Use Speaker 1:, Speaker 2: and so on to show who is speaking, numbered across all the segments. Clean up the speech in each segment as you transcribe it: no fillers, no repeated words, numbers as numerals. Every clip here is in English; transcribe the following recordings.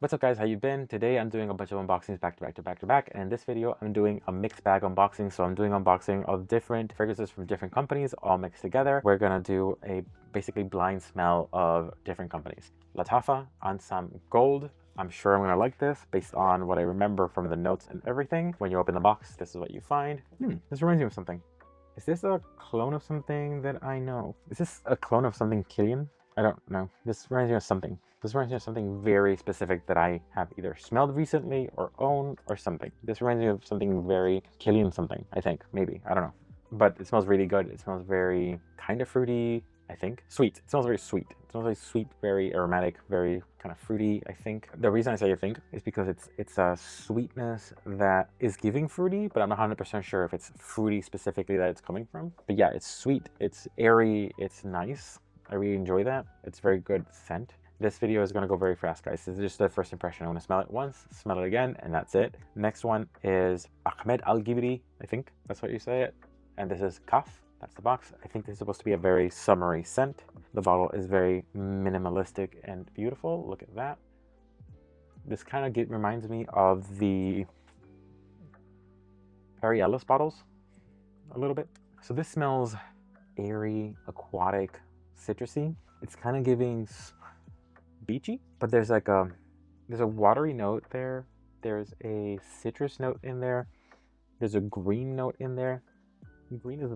Speaker 1: What's up guys, how you been? Today I'm doing a bunch of unboxings back to back, and in this video I'm doing a mixed bag unboxing. So I'm doing unboxing of different fragrances from different companies all mixed together. We're gonna do a basically blind smell of different companies. Lattafa, Ansaam Gold. I'm sure I'm gonna like this based on what I remember from the notes and everything. When you open the box, this is what you find. This reminds me of something. Is this a clone of something that I know? Is this a clone of something Killian? I don't know. This reminds me of something. This reminds me of something very specific that I have either smelled recently or owned or something. This reminds me of something very Killian something, I think. Maybe. I don't know. But it smells really good. It smells very kind of fruity, I think. Sweet. It smells very sweet. It smells very sweet, very aromatic, very kind of fruity, I think. The reason I say I think is because it's a sweetness that is giving fruity, but I'm not 100% sure if it's fruity specifically that it's coming from. But yeah, it's sweet. It's airy. It's nice. I really enjoy that. It's very good scent. This video is going to go very fast, guys. This is just the first impression. I want to smell it once, smell it again, and that's it. Next one is Ahmed Al-Gibri, I think that's what you say it. And this is Kaaf. That's the box. I think this is supposed to be a very summery scent. The bottle is very minimalistic and beautiful. Look at that. This kind of reminds me of the Perry Ellis bottles a little bit. So this smells airy, aquatic, citrusy. It's kind of giving beachy, but there's like a watery note there. There's a citrus note in there. There's a green note in there. Green is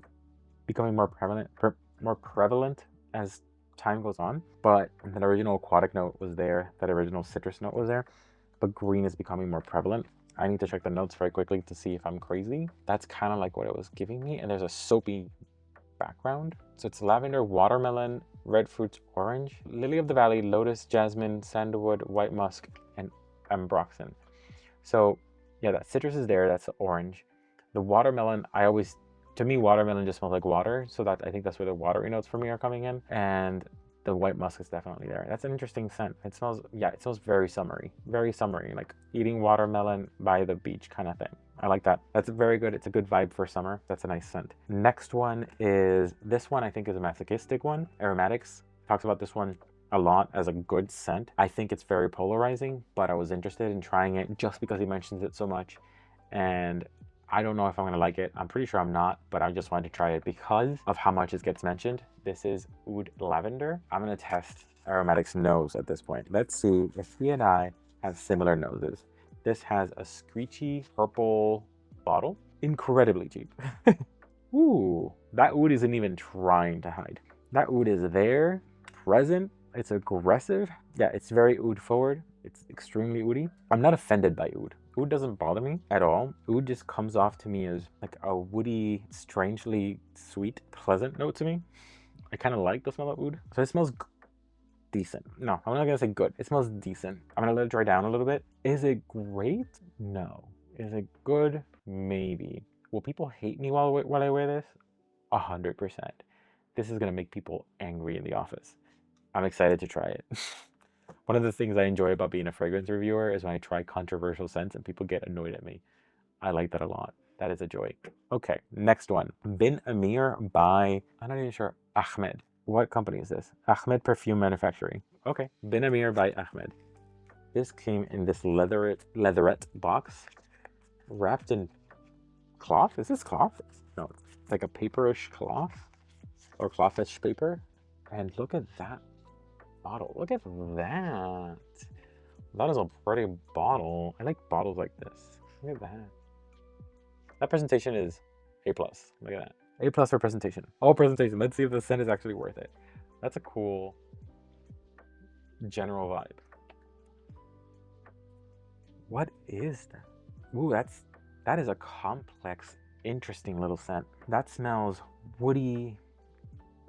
Speaker 1: becoming more prevalent as time goes on, but that original aquatic note was there. That original citrus note was there, but green is becoming more prevalent. I need to check the notes very quickly to see if I'm crazy. That's kind of like what it was giving me, and there's a soapy background. So it's lavender, watermelon, red fruits, orange, lily of the valley, lotus, jasmine, sandalwood, white musk, and ambroxan. So yeah, that citrus is there. That's the orange. The watermelon, to me, watermelon just smells like water. So I think that's where the watery notes for me are coming in. And the white musk is definitely there. That's an interesting scent. It smells very summery, like eating watermelon by the beach kind of thing. I like that. That's very good. It's a good vibe for summer. That's a nice scent. Next one is, this one I think is a masochistic one. Aromatics talks about this one a lot as a good scent. I think it's very polarizing, but I was interested in trying it just because he mentions it so much. And I don't know if I'm gonna like it. I'm pretty sure I'm not, but I just wanted to try it because of how much it gets mentioned. This is Oud Lavender. I'm gonna test Aromatic's nose at this point. Let's see if he and I have similar noses. This has a screechy purple bottle. Incredibly cheap. Ooh, that oud isn't even trying to hide. That oud is there, present. It's aggressive. Yeah, it's very oud forward. It's extremely oudy. I'm not offended by oud. Oud doesn't bother me at all. Oud just comes off to me as like a woody, strangely sweet, pleasant note to me. I kind of like the smell of oud. So it smells decent. No, I'm not gonna say good. It smells decent. I'm gonna let it dry down a little bit. Is it great? No. Is it good? Maybe. Will people hate me while I wear this? 100%. This is gonna make people angry in the office. I'm excited to try it. One of the things I enjoy about being a fragrance reviewer is when I try controversial scents and people get annoyed at me. I like that a lot. That is a joy. Okay, next one. Bin Ameer by, I'm not even sure, Ahmed. What company is this? Ahmed Perfume Manufacturing. Okay, Bin Ameer by Ahmed. This came in this leatherette box, wrapped in cloth. Is this cloth? No, it's like a paperish cloth or clothish paper. And look at that bottle. Look at that. That is a pretty bottle. I like bottles like this. Look at that. That presentation is A+. Look at that. A+ for presentation. All presentation. Let's see if the scent is actually worth it. That's a cool general vibe. What is that? Ooh, that is a complex, interesting little scent. That smells woody,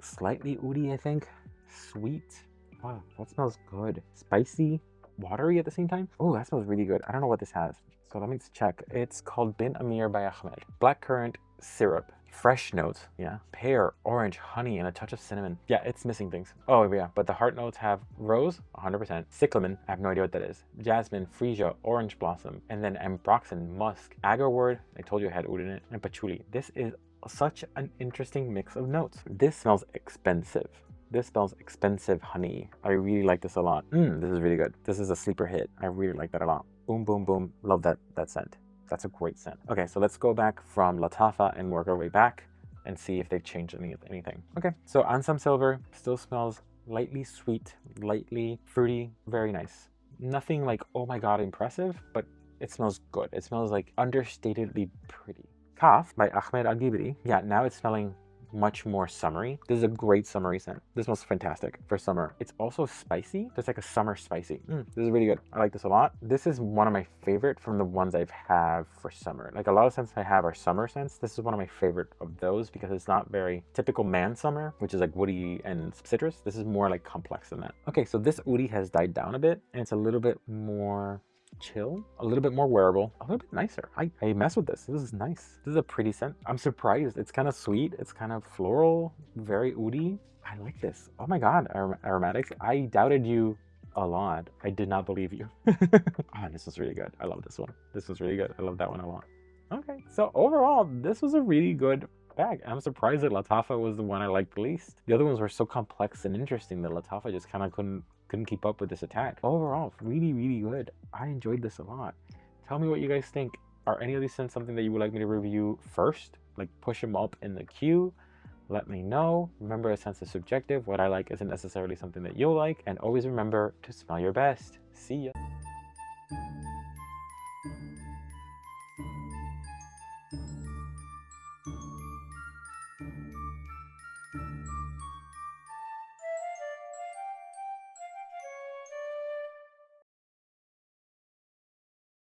Speaker 1: slightly oudy, I think. Sweet. Wow, that smells good. Spicy, watery at the same time. Oh, that smells really good. I don't know what this has, so let me check. It's called Bin Ameer by Ahmed. Blackcurrant syrup. Fresh notes, yeah. Pear, orange, honey, and a touch of cinnamon. Yeah, it's missing things. Oh yeah, but the heart notes have rose, 100%. Cyclamen, I have no idea what that is. Jasmine, freesia, orange blossom, and then ambroxan, musk, agarwort, I told you I had oud in it, and patchouli. This is such an interesting mix of notes. This smells expensive. This smells expensive honey. I really like this a lot. This is really good. This is a sleeper hit. I really like that a lot. Boom, boom, boom. Love that scent. That's a great scent. Okay, so let's go back from Lattafa and work our way back and see if they've changed anything. Okay, so Ansaam Silver still smells lightly sweet, lightly fruity, very nice. Nothing like, oh my god, impressive, but it smells good. It smells like understatedly pretty. Kaaf by Ahmed. Yeah, now it's smelling much more summery. This is a great summery scent. This smells fantastic for summer. It's also spicy. It's like a summer spicy. This is really good. I like this a lot. This is one of my favorite from the ones I've have for summer. Like a lot of scents I have are summer scents. This is one of my favorite of those because it's not very typical man summer, which is like woody and citrus. This is more like complex than that. Okay, so this woody has died down a bit and it's a little bit more chill, a little bit more wearable, a little bit nicer. I mess with this. This is nice. This is a pretty scent. I'm surprised. It's kind of sweet. It's kind of floral, very oody. I like this. Oh my god, aromatics. I doubted you a lot. I did not believe you. Oh, this is really good. I love this one. This was really good. I love that one a lot. Okay, so overall, this was a really good bag. I'm surprised that Lattafa was the one I liked the least. The other ones were so complex and interesting that Lattafa just kind of couldn't keep up with this attack. Overall, really, really good. I enjoyed this a lot. Tell me what you guys think. Are any of these scents something that you would like me to review first? Like push them up in the queue? Let me know. Remember, a sense is subjective. What I like isn't necessarily something that you'll like. And always remember to smell your best. See ya.